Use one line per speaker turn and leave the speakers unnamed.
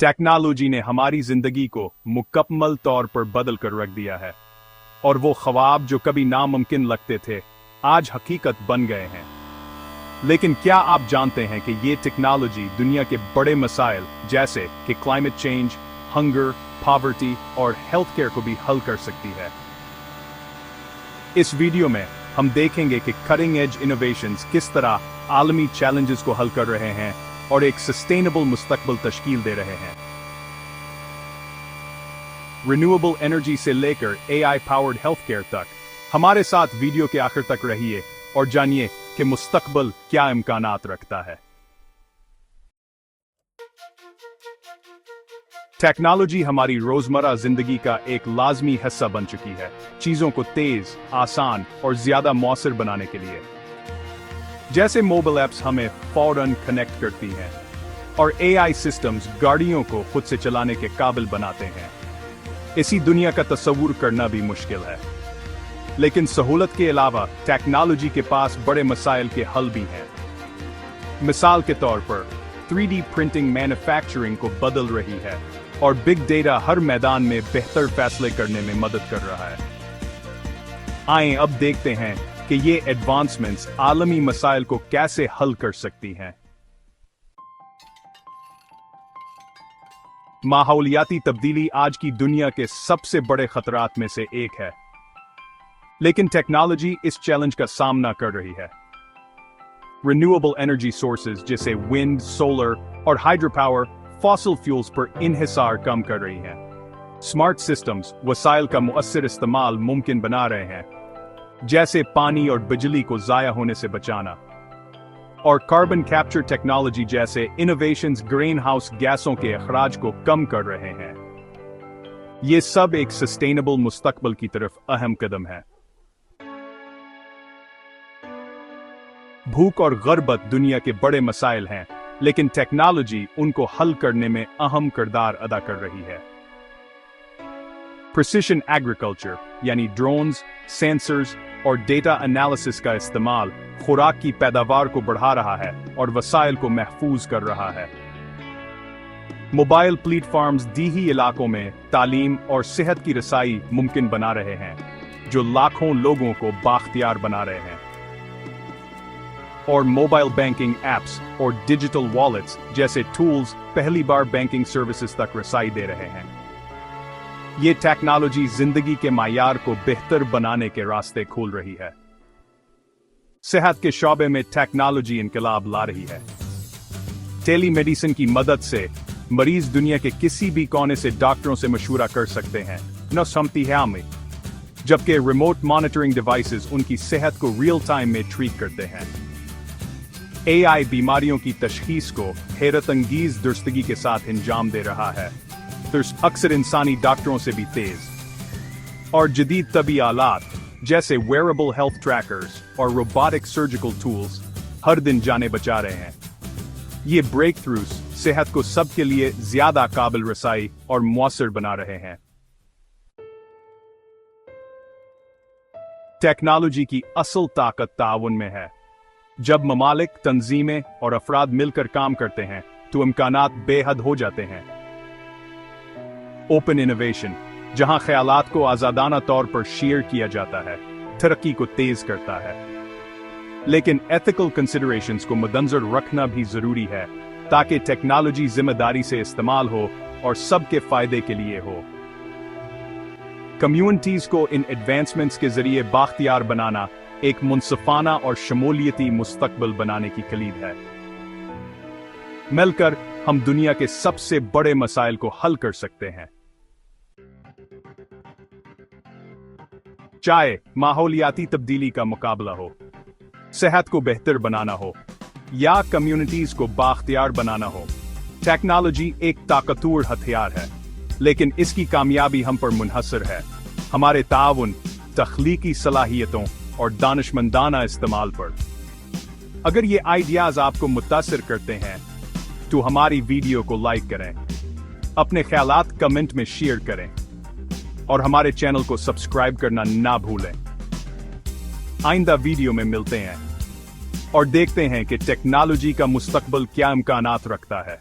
Technology ने हमारी जिंदगी को मुकम्मल तौर पर बदल कर रख दिया है और वो ख्वाब जो कभी नामुमकिन लगते थे आज हकीकत बन गए हैं। लेकिन क्या आप जानते हैं कि ये टेक्नोलॉजी दुनिया के बड़े मसाइल जैसे कि क्लाइमेट चेंज, हंगर, पॉवर्टी और हेल्थ केयर को भी हल कर सकती है। इस वीडियो में हम देखेंगे कि कटिंग एज इनोवेशंस किस तरह आलमी चैलेंजेस को हल कर रहे हैं और एक सस्टेनेबल मुस्तकबिल तश्कील दे रहे हैं। रिन्यूएबल एनर्जी से लेकर AI पावर्ड हेल्थ केयर तक हमारे साथ वीडियो के आखिर तक रहिए और जानिए कि मुस्तकबिल क्या इम्कानात रखता है। टेक्नोलॉजी हमारी रोजमर्रा जिंदगी का एक लाजमी हिस्सा बन चुकी है, चीजों को तेज, आसान और ज्यादा मौसर बनाने के लिए। जैसे मोबाइल ऐप्स हमें फौरन कनेक्ट करती हैं और AI सिस्टम्स गाड़ियों को खुद से चलाने के काबिल बनाते हैं। इसी दुनिया का तस्वुर करना भी मुश्किल है, लेकिन सहूलत के अलावा टेक्नोलॉजी के पास बड़े मसाइल के हल भी हैं। मिसाल के तौर पर 3D प्रिंटिंग मैन्युफैक्चरिंग को बदल रही है और बिग डेटा हर मैदान में बेहतर फैसले करने में मदद कर रहा है। आइए अब देखते हैं कि ये एडवांसमेंट्स आलमी मसाइल को कैसे हल कर सकती हैं। माहौलियाती तब्दीली आज की दुनिया के सबसे बड़े खतरात में से एक है, लेकिन टेक्नोलॉजी इस चैलेंज का सामना कर रही है। रिन्यूएबल एनर्जी सोर्सेज जैसे विंड, सोलर और हाइड्रो पावर फॉसिल फ्यूल्स पर इन्हिसार कम कर रही हैं। स्मार्ट सिस्टम्स वसाइल का मुअस्सर इस्तेमाल मुमकिन बना रहे हैं, जैसे पानी और बिजली को जाया होने से बचाना, और कार्बन कैप्चर टेक्नोलॉजी जैसे इनोवेशंस ग्रीन हाउस गैसों के अखराज को कम कर रहे हैं। ये सब एक सस्टेनेबल मुस्तकबिल की तरफ अहम कदम है। भूख और गुर्बत दुनिया के बड़े मसाइल हैं, लेकिन टेक्नोलॉजी उनको हल करने में अहम किरदार अदा कर रही है। प्रिसिशन एग्रीकल्चर यानी ड्रोन्स, सेंसर्स और डेटा एनालिसिस का इस्तेमाल खुराक की पैदावार को बढ़ा रहा है और वसाइल को महफूज कर रहा है। मोबाइल प्लेटफॉर्म्स दीही इलाकों में तालीम और सेहत की रसाई मुमकिन बना रहे हैं, जो लाखों लोगों को बाख्तियार बना रहे हैं। और मोबाइल बैंकिंग एप्स और डिजिटल वॉलेट्स जैसे टूल्स पहली बार बैंकिंग सर्विसेज तक रसाई दे रहे हैं। ये टेक्नोलॉजी जिंदगी के मायार को बेहतर बनाने के रास्ते खोल रही है। सेहत के शौबे में टेक्नोलॉजी इनकलाब ला रही है। टेलीमेडिसिन की मदद से मरीज दुनिया के किसी भी कोने से डॉक्टरों से मशवरा कर सकते हैं, न समती है में, जबकि रिमोट मॉनिटरिंग डिवाइसेस उनकी सेहत को रियल टाइम में ट्रीट करते हैं। AI बीमारियों की तशखीस को हैरत अंगीज दुरुस्तगी के साथ अंजाम दे रहा है, तो अक्सर इंसानी डॉक्टरों से भी तेज। और जदीद तबी आलात जैसे वेयरेबल हेल्थ ट्रैकर्स और रोबोटिक सर्जिकल टूल्स हर दिन जाने बचा रहे हैं। ये ब्रेक थ्रूज सेहत को सबके लिए ज्यादा काबिल रसाई और मौसर बना रहे हैं। टेक्नोलॉजी की असल ताकत ताउन में है। जब ममालिक, तंजीमें और अफराद मिलकर काम करते हैं तो इम्कानात बेहद हो जाते हैं। ओपन इनोवेशन, जहां ख्यालात को आजादाना तौर पर शेयर किया जाता है, तरक्की को तेज करता है। लेकिन एथिकल कंसिडरेशंस को मद्देनजर रखना भी जरूरी है, ताकि टेक्नोलॉजी जिम्मेदारी से इस्तेमाल हो और सबके फायदे के लिए हो। कम्युनिटीज को इन एडवांसमेंट्स के जरिए बाख्तियार बनाना एक मुनसिफाना और शमूलियती मुस्तकबिल बनाने की कलीद है। मिलकर हम दुनिया के सबसे बड़े मसाइल को हल कर सकते हैं, चाहे माहौलियाती तब्दीली का मुकाबला हो, सेहत को बेहतर बनाना हो या कम्युनिटीज को बाख्तियार बनाना हो। टेक्नोलॉजी एक ताकतवर हथियार है, लेकिन इसकी कामयाबी हम पर मुनहसर है हमारे ताउन, तख्लीकी सलाहियतों और दानिशमंदाना इस्तेमाल पर। अगर ये आइडियाज आपको मुतासिर करते हैं तो हमारी वीडियो को लाइक करें, अपने ख्यालात कमेंट में शेयर करें और हमारे चैनल को सब्सक्राइब करना ना भूलें। आइंदा वीडियो में मिलते हैं और देखते हैं कि टेक्नोलॉजी का मुस्तकबिल क्या इम्कानात रखता है।